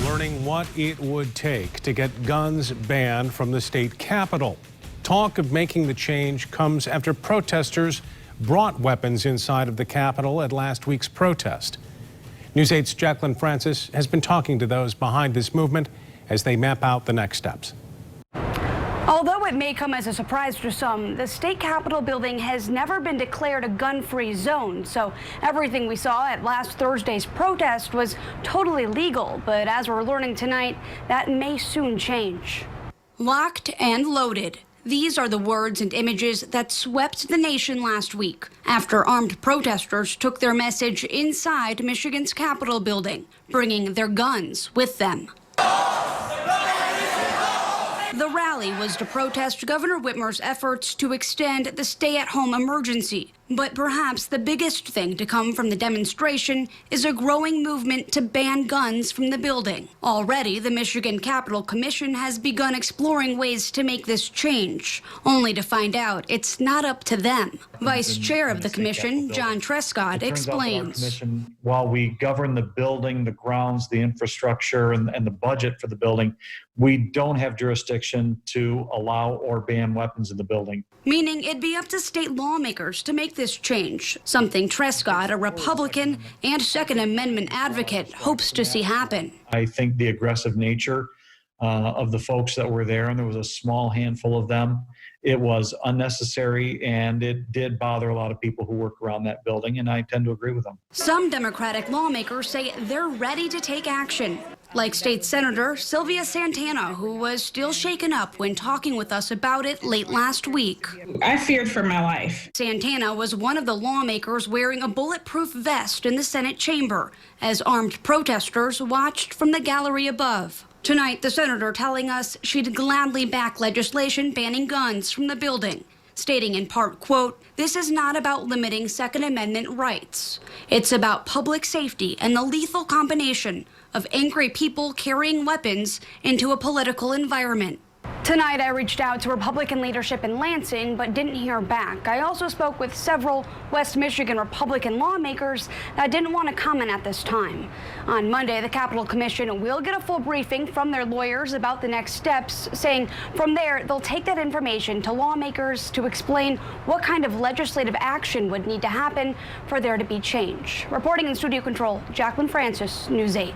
learning what it would take to get guns banned from the state capitol. Talk of making the change comes after protesters brought weapons inside of the Capitol at last week's protest. News 8's Jacqueline Francis has been talking to those behind this movement as they map out the next steps. Although it may come as a surprise to some, the state capitol building has never been declared a gun-free zone. So everything we saw at last Thursday's protest was totally legal. But as we're learning tonight, that may soon change. Locked and loaded. These are the words and images that swept the nation last week after armed protesters took their message inside Michigan's Capitol building, bringing their guns with them. The rally was to protest Governor Whitmer's efforts to extend the stay-at-home emergency. But perhaps the biggest thing to come from the demonstration is a growing movement to ban guns from the building. Already, the Michigan Capitol Commission has begun exploring ways to make this change, only to find out it's not up to them. Vice Chair of the commission, John Trescott, explains. While we govern the building, the grounds, the infrastructure, and the budget for the building, we don't have jurisdiction to allow or ban weapons in the building. Meaning it'd be up to state lawmakers to make this change, something Trescott, a Republican and Second Amendment advocate, hopes to see happen. I think the aggressive nature of the folks that were there, and there was a small handful of them, it was unnecessary, and it did bother a lot of people who work around that building, and I tend to agree with them. Some Democratic lawmakers say they're ready to take action, like State Senator Sylvia Santana, who was still shaken up when talking with us about it late last week. I feared for my life. Santana was one of the lawmakers wearing a bulletproof vest in the Senate chamber as armed protesters watched from the gallery above. Tonight, the senator telling us she'd gladly back legislation banning guns from the building, stating in part, quote, "This is not about limiting Second Amendment rights. It's about public safety and the lethal combination of angry people carrying weapons into a political environment." Tonight, I reached out to Republican leadership in Lansing, but didn't hear back. I also spoke with several West Michigan Republican lawmakers that didn't want to comment at this time. On Monday, the Capitol Commission will get a full briefing from their lawyers about the next steps, saying from there, they'll take that information to lawmakers to explain what kind of legislative action would need to happen for there to be change. Reporting in Studio Control, Jacqueline Francis, News 8.